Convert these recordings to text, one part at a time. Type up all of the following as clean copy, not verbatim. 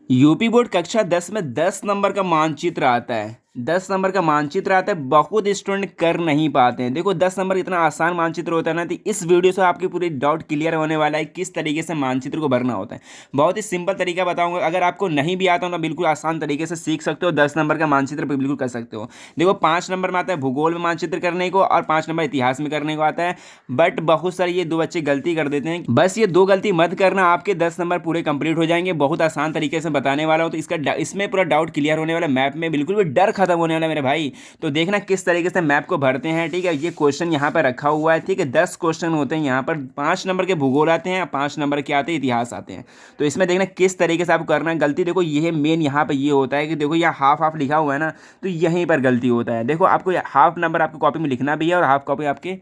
UP board कक्षा 10 में 10 number का मानचित्र आता है। 10 नंबर का मानचित्र आता है, बहुत स्टूडेंट कर नहीं पाते हैं। देखो 10 नंबर इतना आसान मानचित्र होता है ना, तो इस वीडियो से आपकी पूरी डाउट क्लियर होने वाला है किस तरीके से मानचित्र को भरना होता है। बहुत ही सिंपल तरीका बताऊंगा, अगर आपको नहीं भी आता हो तो बिल्कुल आसान तरीके से सीख सकते हो। 10 नंबर का मानचित्र बिल्कुल कर सकते हो। देखो 5 नंबर में आता है भूगोल में मानचित्र करने को, और 5 नंबर इतिहास में करने को आता है। बट बहुत सारे ये दो बच्चे गलती कर देते हैं, बस ये दो गलती मत करना, आपके 10 नंबर पूरे कंप्लीट हो जाएंगे। बहुत आसान तरीके से बताने वाला हो, तो इसमें पूरा डाउट क्लियर होने वाला है। मैप में बिल्कुल भी डर खत्म होने वाला है मेरे भाई। तो देखना किस तरीके से मैप को भरते हैं। ठीक है, ये क्वेश्चन यहाँ पर रखा हुआ है। ठीक है, 10 क्वेश्चन होते हैं यहाँ पर। 5 नंबर के भूगोल आते हैं, 5 नंबर के आते हैं इतिहास आते हैं। तो इसमें देखना किस तरीके से आपको करना है। गलती देखो ये मेन यहाँ पर ये होता है कि देखो यहाँ हाफ हाफ लिखा हुआ है ना, तो यहीं पर गलती होता है। देखो आपको हाफ नंबर आपको कॉपी में लिखना भी है और हाफ कॉपी आपके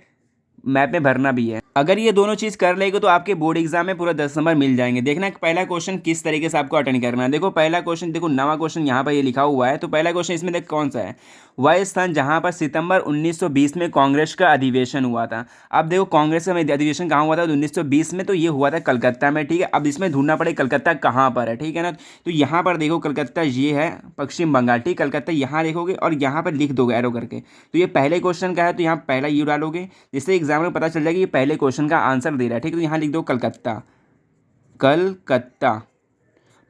मैप में भरना भी है। अगर ये दोनों चीज़ कर लेगे तो आपके बोर्ड एग्जाम में पूरा 10 नंबर मिल जाएंगे। देखना पहला क्वेश्चन किस तरीके से आपको अटेंड करना है। देखो पहला क्वेश्चन, देखो नवा क्वेश्चन यहाँ पर ये लिखा हुआ है। तो पहला क्वेश्चन इसमें देख कौन सा है, वह स्थान जहाँ पर सितंबर 1920 में कांग्रेस का अधिवेशन हुआ था। अब देखो कांग्रेस का अधिवेशन कहाँ हुआ था, तो 1920 में, तो ये हुआ था कलकत्ता में। ठीक है, अब इसमें ढूंढना पड़े कलकत्ता कहाँ पर है। ठीक है ना, तो यहाँ पर देखो कलकत्ता ये है पश्चिम बंगाल। ठीक, कलकत्ता यहाँ लिखोगे और यहाँ पर लिख दोगे एरो करके। तो ये पहले क्वेश्चन का है, तो यहाँ पहला यू डालोगे, जिससे एग्जाम में पता चल जाएगा ये पहले क्वेश्चन का आंसर दे रहा है। ठीक है, तो यहाँ लिख दो कलकत्ता, कलकत्ता।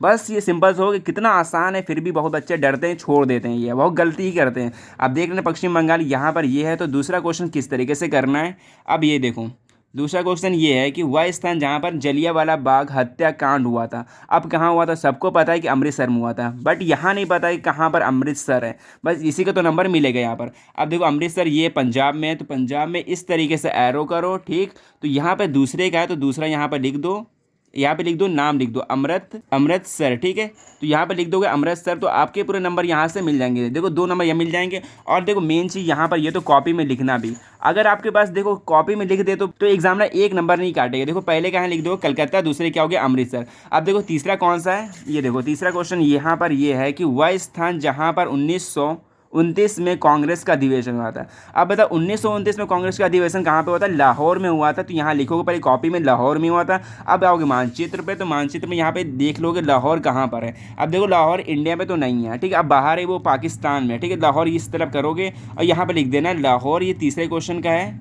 बस ये सिंपल से हो गया। कितना आसान है, फिर भी बहुत बच्चे डरते हैं, छोड़ देते हैं, ये बहुत गलती ही करते हैं। अब देख लें पश्चिम बंगाल यहाँ पर ये है। तो दूसरा क्वेश्चन किस तरीके से करना है, अब ये देखो दूसरा क्वेश्चन ये है कि वह स्थान जहाँ पर जलियांवाला बाग हत्याकांड हुआ था। अब कहाँ हुआ था, सबको पता है कि अमृतसर में हुआ था, बट यहाँ नहीं पता है कि कहाँ पर अमृतसर है। बस इसी का तो नंबर मिलेगा यहाँ पर। अब देखो अमृतसर ये पंजाब में है, तो पंजाब में इस तरीके से एरो करो। ठीक, तो यहाँ पर दूसरे का है, तो दूसरा यहाँ पर लिख दो। यहाँ पे लिख दो, नाम लिख दो अमृतसर। ठीक है, तो यहाँ पे लिख दोगे अमृतसर, तो आपके पूरे नंबर यहाँ से मिल जाएंगे। देखो 2 नंबर यहाँ मिल जाएंगे। और देखो मेन चीज़ यहाँ पर ये तो कॉपी में लिखना भी, अगर आपके पास देखो कॉपी में लिख दे तो एग्जामिनर 1 नंबर नहीं काटेगा। देखो पहले कहाँ लिख दो कलकत्ता, दूसरे क्या हो गया अमृतसर। अब देखो तीसरा कौन सा है, ये देखो तीसरा क्वेश्चन यहाँ पर ये है कि वह स्थान जहाँ पर 1929 में कांग्रेस का अधिवेशन हुआ था। अब बताओ 1929 में कांग्रेस का अधिवेशन कहाँ पे हुआ था, लाहौर में हुआ था। तो यहाँ लिखोगे पहले कॉपी में लाहौर में हुआ था। अब आओगे मानचित्र पे, तो मानचित्र में यहाँ पे देख लोगे लाहौर कहाँ पर है। अब देखो लाहौर इंडिया में तो नहीं है। ठीक है, अब बाहर है वो पाकिस्तान में। ठीक है, लाहौर इस तरफ करोगे और यहाँ पर लिख देना लाहौर। ये तीसरे क्वेश्चन का है,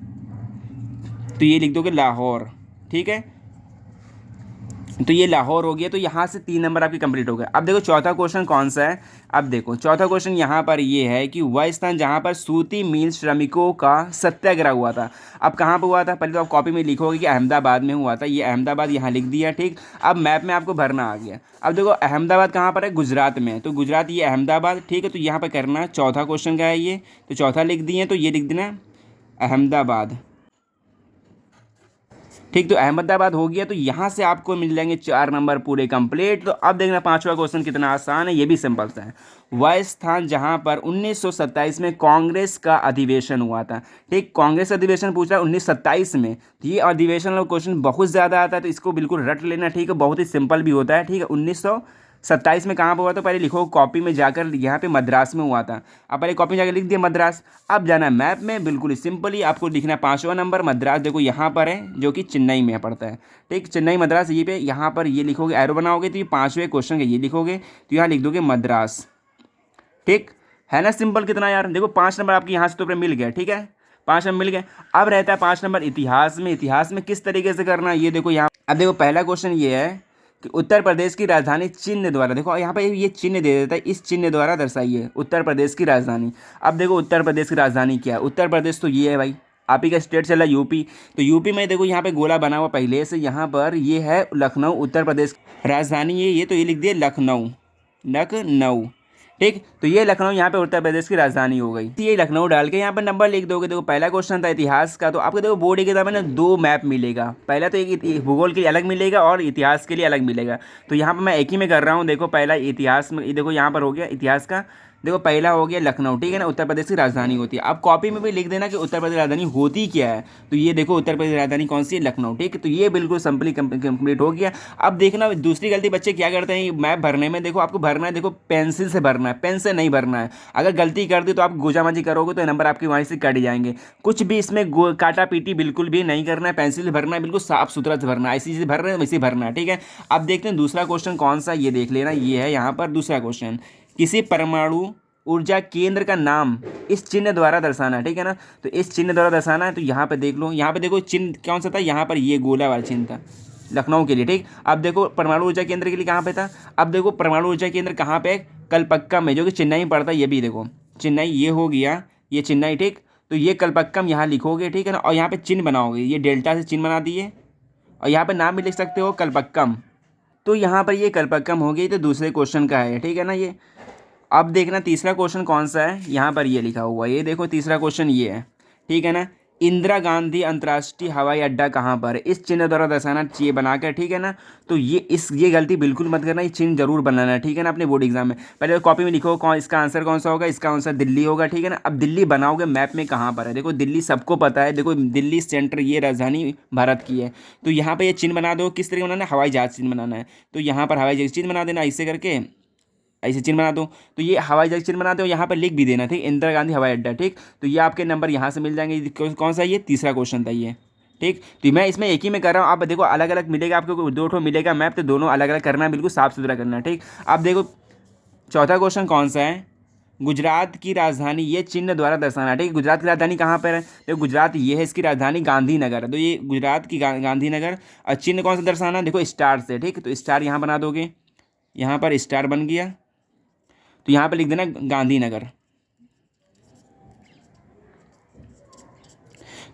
तो ये लिख दोगे लाहौर। ठीक है, तो ये लाहौर हो गया। तो यहाँ से 3 नंबर आपके कंप्लीट हो गए। अब देखो चौथा क्वेश्चन कौन सा है। अब देखो चौथा क्वेश्चन यहाँ पर ये है कि वह स्थान जहाँ पर सूती मिल श्रमिकों का सत्याग्रह हुआ था। अब कहाँ पर हुआ था, पहले तो आप कॉपी में लिखोगे कि अहमदाबाद में हुआ था। ये अहमदाबाद यहाँ लिख दिया। ठीक, अब मैप में आपको भरना आ गया। अब देखो अहमदाबाद कहाँ पर है, गुजरात में, तो गुजरात ये अहमदाबाद। ठीक है, तो यहाँ पर करना चौथा क्वेश्चन का है ये, तो चौथा लिख दिए, तो ये लिख देना अहमदाबाद। ठीक, तो अहमदाबाद हो गया। तो यहाँ से आपको मिल जाएंगे 4 नंबर पूरे कंप्लीट। तो अब देखना पांचवा क्वेश्चन कितना आसान है, ये भी सिंपल सा है। वह स्थान जहाँ पर 1927 में कांग्रेस का अधिवेशन हुआ था। ठीक, कांग्रेस अधिवेशन पूछ रहा है 1927 में। तो ये अधिवेशन वाला क्वेश्चन बहुत ज़्यादा आता है, तो इसको बिल्कुल रट लेना। ठीक है, बहुत ही सिंपल भी होता है। ठीक है, 1927 में कहाँ पर हुआ था, पहले लिखो कॉपी में जाकर, यहाँ पे मद्रास में हुआ था। अब पहले कॉपी में जाकर लिख दिया मद्रास। अब जाना है मैप में, बिल्कुल सिंपली आपको लिखना है 5वां नंबर मद्रास। देखो यहाँ पर है, जो कि चेन्नई में पड़ता है। ठीक, चेन्नई मद्रास, ये पे यहाँ पर ये लिखोगे, एरो बनाओगे, तो ये 5वें क्वेश्चन का ये लिखोगे, तो यहाँ लिख दोगे मद्रास। ठीक है ना, सिंपल कितना यार। देखो 5 नंबर आपके यहाँ से तो मिल गया। ठीक है, 5 नंबर मिल गए। अब रहता है 5 नंबर इतिहास में। इतिहास में किस तरीके से करना है, ये देखो यहाँ। अब देखो पहला क्वेश्चन ये है कि उत्तर प्रदेश की राजधानी चिन्ह द्वारा, देखो यहाँ पे ये चिन्ह दे देता है, इस चिन्ह द्वारा दर्शाइए उत्तर प्रदेश की राजधानी। अब देखो उत्तर प्रदेश की राजधानी क्या है, उत्तर प्रदेश तो ये है भाई, आप ही का स्टेट चला यूपी। तो यूपी में देखो यहाँ पे गोला बना हुआ पहले से, यहाँ पर ये है लखनऊ, उत्तर प्रदेश राजधानी ये तो ये लिख दिए लखनऊ, लखनऊ। ठीक, तो ये लखनऊ यहाँ पे उत्तर प्रदेश की राजधानी हो गई। तो ये लखनऊ डाल के यहाँ पर नंबर लिख दोगे। देखो पहला क्वेश्चन था इतिहास का, तो आपको देखो बोर्ड के किताब में ना 2 मैप मिलेगा। पहला तो एक भूगोल के लिए अलग मिलेगा और इतिहास के लिए अलग मिलेगा। तो यहाँ पर मैं एक ही में कर रहा हूँ। देखो पहला इतिहास में, देखो यहाँ पर हो गया इतिहास का, देखो पहला हो गया लखनऊ, ठीक है ना, उत्तर प्रदेश की राजधानी होती है। अब कॉपी में भी लिख देना कि उत्तर प्रदेश राजधानी होती क्या है, तो ये देखो उत्तर प्रदेश राजधानी कौन सी है, लखनऊ, ठीक है। तो ये बिल्कुल सिंपली कंप्लीट हो गया। अब देखना दूसरी गलती बच्चे क्या करते हैं मैप भरने में, देखो आपको भरना है, देखो पेंसिल से भरना है, पेन से नहीं भरना है। अगर गलती कर दी तो आप गोजामाजी करोगे तो नंबर आपके वहीं से कट जाएंगे। कुछ भी इसमें काटा पीटी बिल्कुल भी नहीं करना है, पेंसिल से भरना है, बिल्कुल साफ सुथरा से भरना है, ऐसी चीज़ भर रहे हैं वैसे भरना है, ठीक है। अब देखते हैं दूसरा क्वेश्चन कौन सा, ये देख लेना, ये है यहाँ पर दूसरा क्वेश्चन। किसी परमाणु ऊर्जा केंद्र का नाम इस चिन्ह द्वारा दर्शाना है, ठीक है ना। तो इस चिन्ह द्वारा दर्शाना है, तो यहाँ पे देख लो, यहाँ पे देखो चिन्ह कौन सा था, यहाँ पर ये गोला वाला चिन्ह था लखनऊ के लिए, ठीक। अब देखो परमाणु ऊर्जा केंद्र के लिए कहाँ पे था, अब देखो परमाणु ऊर्जा केंद्र कहाँ पे, कलपक्कम में, जो कि चेन्नई में पड़ता है। ये भी देखो चेन्नई, ये हो गया ये चेन्नई, ठीक। तो ये कलपक्कम यहाँ लिखोगे, ठीक है ना, और यहाँ पे चिन्ह बनाओगे, ये डेल्टा से चिन्ह बना दिए, और यहाँ पे नाम भी लिख सकते हो कलपक्कम। तो यहाँ पर ये कलपक्कम हो गई, तो दूसरे क्वेश्चन का है, ठीक है ना ये। अब देखना तीसरा क्वेश्चन कौन सा है, यहाँ पर ये लिखा हुआ है, ये देखो तीसरा क्वेश्चन ये है, ठीक है ना। इंदिरा गांधी अंतर्राष्ट्रीय हवाई अड्डा कहाँ पर है, इस चिन्ह द्वारा दर्शाना चाहिए बनाकर, ठीक है ना। तो ये गलती बिल्कुल मत करना, ये चिन्ह जरूर बनाना है, ठीक है ना, अपने बोर्ड एग्जाम में। पहले कॉपी में लिखो कौन इसका आंसर कौन सा होगा, इसका आंसर दिल्ली होगा, ठीक है ना। अब दिल्ली बनाओगे मैप में कहाँ पर है, देखो दिल्ली सबको पता है, देखो दिल्ली सेंटर ये राजधानी भारत की है। तो यहाँ पर ये चिन्ह बना दो, किस तरीके बनाना है, हवाई जहाज चिन्ह बनाना है। तो यहाँ पर हवाई जहाज चिन्ह बना देना ऐसे करके, ऐसे चिन्ह बना दो। तो ये हवाई जहाज चिन्ह बना दो, यहाँ पर लिख भी देना, ठीक, इंदिरा गांधी हवाई अड्डा, ठीक। तो ये आपके नंबर यहाँ से मिल जाएंगे। कौन सा, ये तीसरा क्वेश्चन था ये, ठीक। तो मैं इसमें एक ही में कर रहा हूँ, आप देखो अलग अलग मिलेगा आपको, दो ठो मिलेगा मैप, तो दोनों अलग अलग करना है, बिल्कुल साफ सुथरा करना है, ठीक। आप देखो चौथा क्वेश्चन कौन सा है, गुजरात की राजधानी ये चिन्ह द्वारा दर्शाना, ठीक। गुजरात की राजधानी कहाँ पर है, देखो गुजरात ये है, इसकी राजधानी गांधीनगर है, तो ये गुजरात की गांधीनगर। और चिन्ह कौन सा दर्शाना, देखो स्टार से, ठीक। तो स्टार यहाँ बना दोगे, यहाँ पर स्टार बन गया, तो यहाँ पे लिख देना गांधीनगर।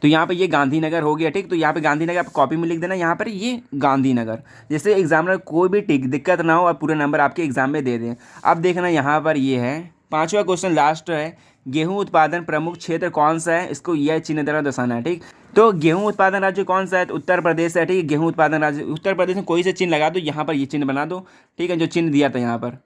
तो यहाँ पे ये गांधीनगर हो गया, ठीक। तो यहाँ पे गांधीनगर आप कॉपी में लिख देना, यहाँ पर ये गांधीनगर, जैसे एग्जामिनर कोई भी दिक्कत ना हो और पूरे नंबर आपके एग्जाम में दे दें। अब देखना यहाँ पर ये है पांचवा क्वेश्चन लास्ट है, गेहूं उत्पादन प्रमुख क्षेत्र कौन सा है, इसको यह चिन्ह द्वारा दर्शाना है, ठीक। तो गेहूं उत्पादन राज्य कौन सा है, तो उत्तर प्रदेश है, ठीक। गेहूं उत्पादन राज्य उत्तर प्रदेश में कोई से चिन्ह लगा दो, यहाँ पर ये चिन्ह बना दो, ठीक है, जो चिन्ह दिया था यहाँ पर।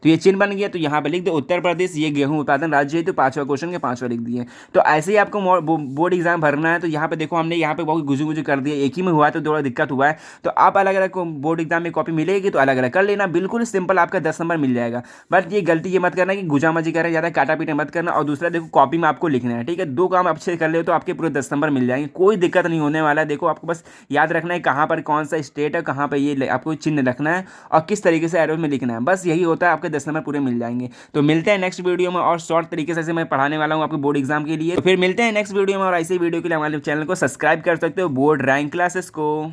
तो ये चिन्ह बन गया, तो यहाँ पे लिख दो उत्तर प्रदेश, ये गेहूं उत्पादन राज्य है, तो पांचवा क्वेश्चन के पांचवा लिख दिए। तो ऐसे ही आपको बोर्ड एग्जाम भरना है। तो यहाँ पे देखो हमने यहाँ पे बहुत गुजू गुजू कर दिया, एक ही में हुआ तो थोड़ा दिक्कत हुआ है। तो आप अलग अलग बोर्ड एग्जाम में कॉपी मिलेगी तो अलग अलग कर लेना, बिल्कुल सिंपल आपका 10 नंबर मिल जाएगा। बट ये गलती ये मत करना कि गुजामजी करें, ज़्यादा काटा पीटा मत करना। और दूसरा देखो कॉपी में आपको लिखना है, ठीक है, दो काम अच्छे कर ले तो आपके पूरे 10 नंबर मिल जाएंगे, कोई दिक्कत नहीं होने वाला है। देखो आपको बस याद रखना है कहाँ पर कौन सा स्टेट है, कहाँ पर ये आपको चिन्ह रखना है और किस तरीके से एरो में लिखना है, बस यही होता है, आपके 10 नंबर पूरे मिल जाएंगे। तो मिलते हैं नेक्स्ट वीडियो में, और शॉर्ट तरीके से मैं पढ़ाने वाला हूं आपके बोर्ड एग्जाम के लिए। तो फिर मिलते हैं नेक्स्ट वीडियो में, और ऐसे वीडियो के लिए हमारे चैनल को सब्सक्राइब कर सकते हो, बोर्ड रैंक क्लासेस को।